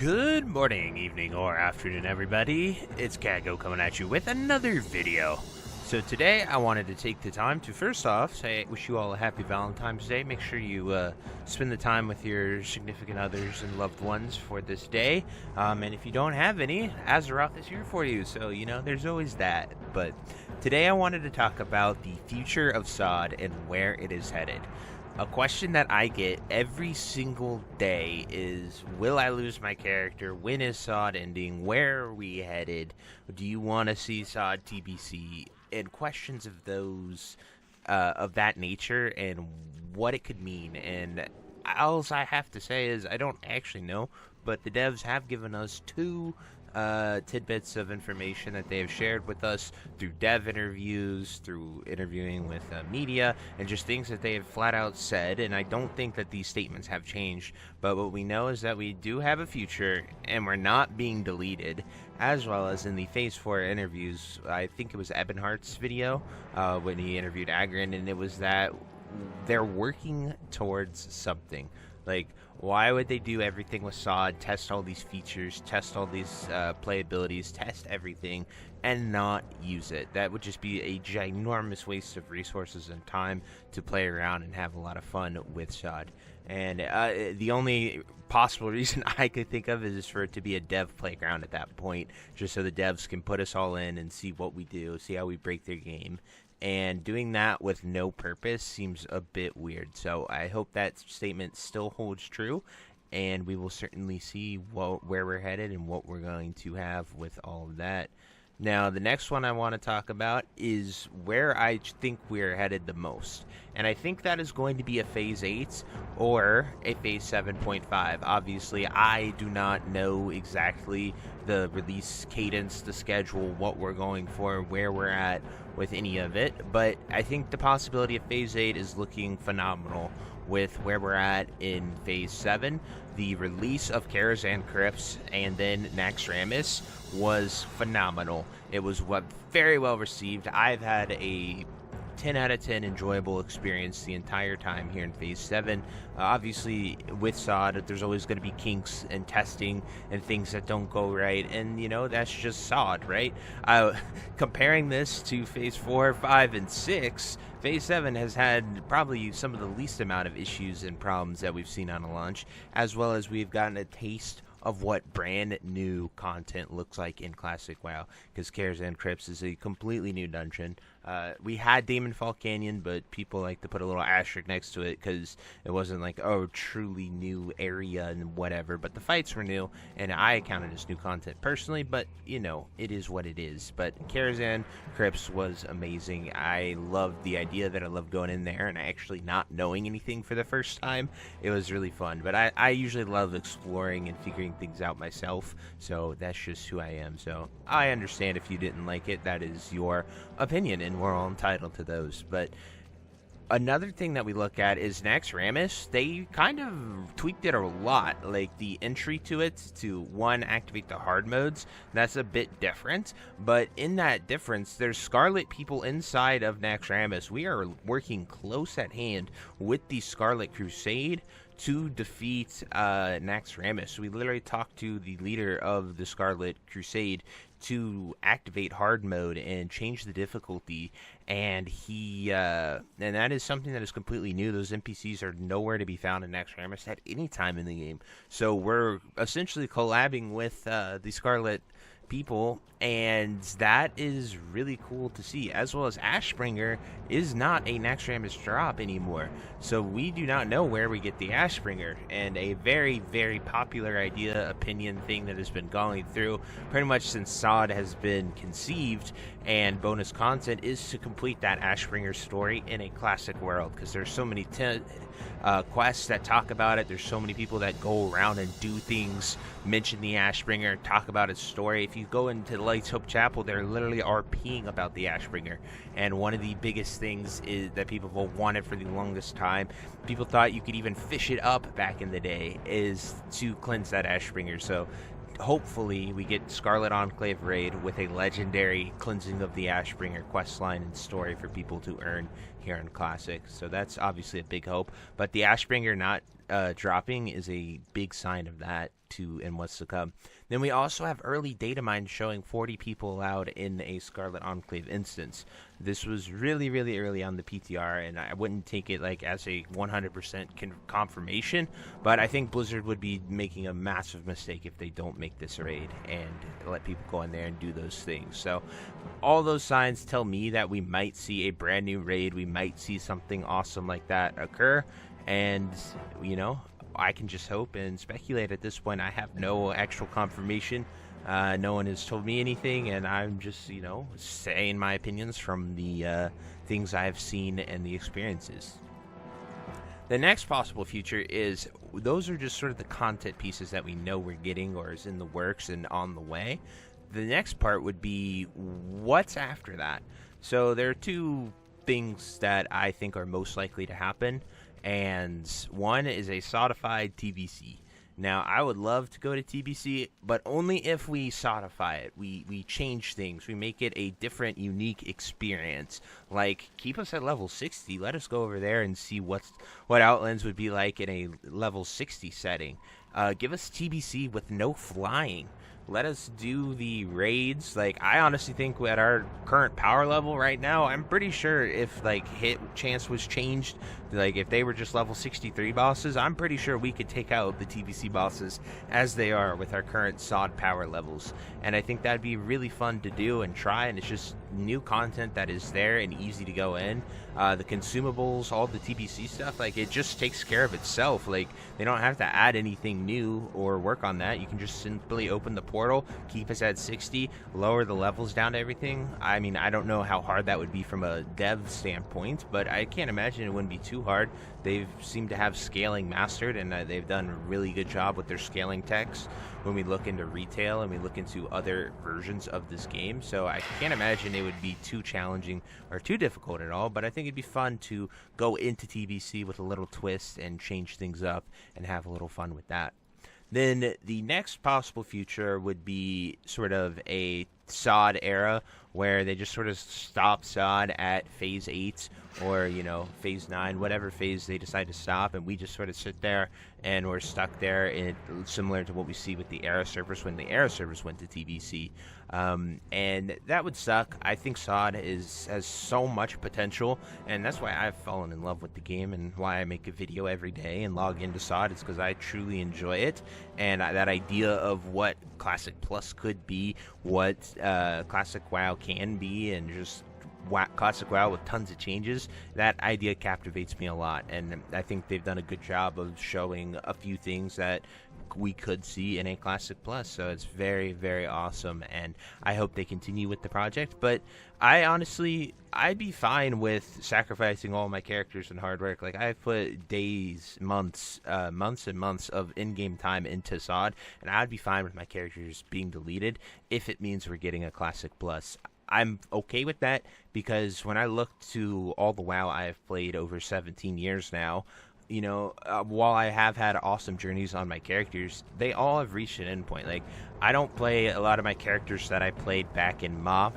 Good morning, evening, or afternoon, everybody. It's Kaghoe coming at you with another video. So today, I wanted to take the time to first off say wish you all a happy Valentine's Day. Make sure you spend the time with your significant others and loved ones for this day. And if you don't have any, Azeroth is here for you. So, you know, there's always that. But today, I wanted to talk about the future of SoD and where it is headed. A question that I get every single day is, will I lose my character? When is SoD ending? Where are we headed? Do you want to see SoD TBC? And questions of those, of that nature and what it could mean. And all I have to say is I don't actually know, but the devs have given us two tidbits of information that they have shared with us through dev interviews, through interviewing with media, and just things that they have flat out said. And I don't think that these statements have changed, but what we know is that we do have a future and we're not being deleted, as well as in the Phase 4 interviews. I think it was Ebonheart's video when he interviewed Agron, and it was that they're working towards something. Like, why would they do everything with SoD, test all these features, test all these playabilities, test everything, and not use it? That would just be a ginormous waste of resources and time to play around and have a lot of fun with SoD. And the only possible reason I could think of is for it to be a dev playground at that point, just so the devs can put us all in and see what we do, see how we break their game. And doing that with no purpose seems a bit weird. So I hope that statement still holds true, and we will certainly see where we're headed and what we're going to have with all of that. Now, the next one I want to talk about is where I think we're headed the most. And I think that is going to be a Phase 8 or a Phase 7.5. Obviously, I do not know exactly the release cadence, the schedule, what we're going for, where we're at with any of it. But I think the possibility of Phase 8 is looking phenomenal with where we're at in Phase 7. The release of Kaghoe Crypts and then Naxxramas was phenomenal. It was very well received. I've had a 10 out of 10 enjoyable experience the entire time here in Phase 7. Obviously, with SoD, there's always going to be kinks and testing and things that don't go right, and, you know, that's just SoD, right? Comparing this to Phase 4, 5, and 6, Phase 7 has had probably some of the least amount of issues and problems that we've seen on a launch, as well as we've gotten a taste of what brand new content looks like in Classic WoW, because Kaghoe Crypts is a completely new dungeon. We had Daemonfall Canyon, but people like to put a little asterisk next to it because it wasn't like, oh, truly new area and whatever. But the fights were new, and I counted as new content personally, but, you know, it is what it is. But Kaghoe Crypts was amazing. I loved the idea that I loved going in there and actually not knowing anything for the first time. It was really fun. But I usually love exploring and figuring things out myself, so that's just who I am. So I understand if you didn't like it. That is your opinion, and we're all entitled to those. But another thing that we look at is Naxxramas. They kind of tweaked it a lot, like the entry to it to activate the hard modes. That's a bit different, but in that difference, there's Scarlet people inside of Naxxramas. We are working close at hand with the Scarlet Crusade to defeat Naxxramas. We literally talked to the leader of the Scarlet Crusade to activate hard mode and change the difficulty, and and that is something that is completely new. Those NPCs are nowhere to be found in Naxxramas at any time in the game. So we're essentially collabing with the Scarlet people, and that is really cool to see. As well as Ashbringer is not a Naxxramas drop anymore, so we do not know where we get the Ashbringer. And a very, very popular opinion thing that has been going through pretty much since SoD has been conceived and bonus content is to complete that Ashbringer story in a classic world, because there's so many quests that talk about it. There's so many people that go around and do things, mention the Ashbringer, talk about its story. If you go into the Lights Hope Chapel, they're literally RPing about the Ashbringer. And one of the biggest things is that people have wanted for the longest time, people thought you could even fish it up back in the day, is to cleanse that Ashbringer. So hopefully we get Scarlet Enclave raid with a legendary cleansing of the Ashbringer questline and story for people to earn here in Classic. So that's obviously a big hope. But the Ashbringer not dropping is a big sign of that too, and what's to come. Then we also have early data mines showing 40 people allowed in a Scarlet Enclave instance. This was really, really early on the PTR, and I wouldn't take it like as a 100% confirmation, but I think Blizzard would be making a massive mistake if they don't make this a raid and let people go in there and do those things. So all those signs tell me that we might see a brand new raid. We might see something awesome like that occur, and I can just hope and speculate at this point. I have no actual confirmation. No one has told me anything, and I'm just, saying my opinions from the things I've seen and the experiences. The next possible future is, those are just sort of the content pieces that we know we're getting or is in the works and on the way. The next part would be, what's after that? So there are two things that I think are most likely to happen, and one is a SoDified TBC. Now, I would love to go to TBC, but only if we SoDify it. We change things. We make it a different, unique experience. Like, keep us at level 60. Let us go over there and see what Outlands would be like in a level 60 setting. Give us TBC with no flying. Let us do the raids. Like, I honestly think at our current power level right now, I'm pretty sure if hit chance was changed, like if they were just level 63 bosses, I'm pretty sure we could take out the TBC bosses as they are with our current SoD power levels. And I think that'd be really fun to do and try, and it's just new content that is there and easy to go in. The consumables, all the TBC stuff, like, it just takes care of itself. Like, they don't have to add anything new or work on that. You can just simply open the portal, keep us at 60, lower the levels down to everything. I mean, I don't know how hard that would be from a dev standpoint, but I can't imagine it wouldn't be too hard. They seem to have scaling mastered, and they've done a really good job with their scaling techs when we look into retail and we look into other versions of this game. So I can't imagine it would be too challenging or too difficult at all, but I think it'd be fun to go into TBC with a little twist and change things up and have a little fun with that. Then the next possible future would be sort of a SoD era where they just sort of stop SoD at phase 8 or, phase 9, whatever phase they decide to stop, and we just sort of sit there and we're stuck there, similar to what we see with the era servers when the era servers went to TBC. And that would suck. I think SoD has so much potential, and that's why I've fallen in love with the game and why I make a video every day and log into SoD. It's because I truly enjoy it, and that idea of what Classic Plus could be, what Classic WoW can be, and just Classic WoW with tons of changes, that idea captivates me a lot, and I think they've done a good job of showing a few things that we could see in a Classic Plus. So it's very, very awesome, and I hope they continue with the project. But I'd be fine with sacrificing all my characters and hard work. Like, I've put days, months and months of in-game time into SoD, and I'd be fine with my characters being deleted if it means we're getting a Classic Plus. I'm okay with that, because when I look to all the WoW I've played over 17 years now, while I have had awesome journeys on my characters, they all have reached an endpoint. Like, I don't play a lot of my characters that I played back in MoP,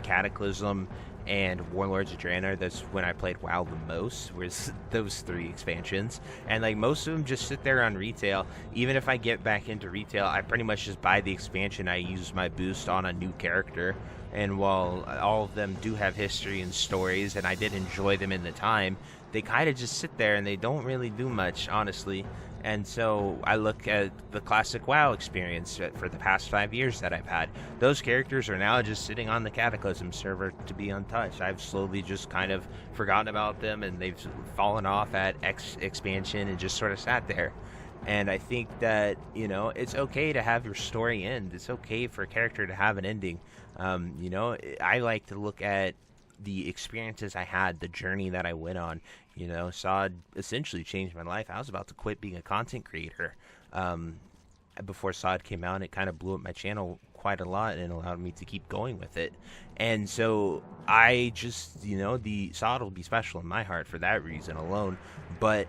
Cataclysm, and Warlords of Draenor. That's when I played WoW the most, was those 3 expansions. And most of them just sit there on retail. Even if I get back into retail, I pretty much just buy the expansion. I use my boost on a new character. And while all of them do have history and stories, and I did enjoy them in the time, they kind of just sit there and they don't really do much, honestly. And so I look at the Classic WoW experience for the past 5 years that I've had. Those characters are now just sitting on the Cataclysm server to be untouched. I've slowly just kind of forgotten about them, and they've fallen off at X expansion and just sort of sat there. And I think that, it's okay to have your story end. It's okay for a character to have an ending. I like to look at the experiences I had, the journey that I went on. SoD essentially changed my life. I was about to quit being a content creator before SoD came out, and it kind of blew up my channel quite a lot and allowed me to keep going with it. And so I just, the SoD will be special in my heart for that reason alone. But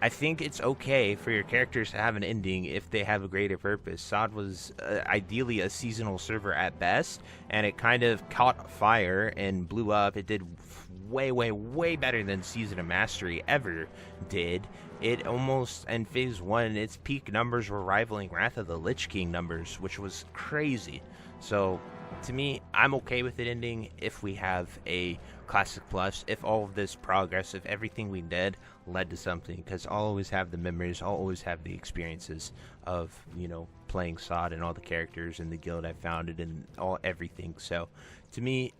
I think it's okay for your characters to have an ending if they have a greater purpose. SoD was ideally a seasonal server at best, and it kind of caught fire and blew up. It did way, way, way better than Season of Mastery ever did. it almost, in Phase 1, its peak numbers were rivaling Wrath of the Lich King numbers, which was crazy. So, to me, I'm okay with it ending if we have a Classic Plus, if all of this progress, if everything we did led to something, because I'll always have the memories, I'll always have the experiences of, playing SoD and all the characters and the guild I founded and everything. So, to me,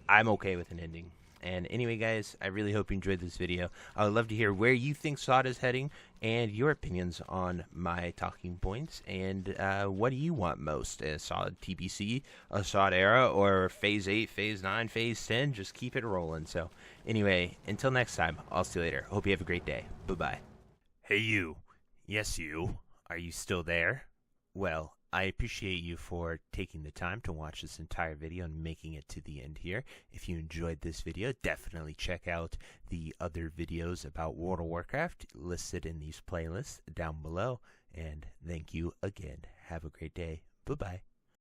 I'm okay with an ending. And anyway, guys, I really hope you enjoyed this video. I would love to hear where you think SoD is heading and your opinions on my talking points. And what do you want most? A SoD TBC, a SoD era, or Phase 8, Phase 9, Phase 10? Just keep it rolling. So anyway, until next time, I'll see you later. Hope you have a great day. Bye-bye. Hey, you. Yes, you. Are you still there? Well, I appreciate you for taking the time to watch this entire video and making it to the end here. If you enjoyed this video, definitely check out the other videos about World of Warcraft listed in these playlists down below. And thank you again. Have a great day. Bye-bye.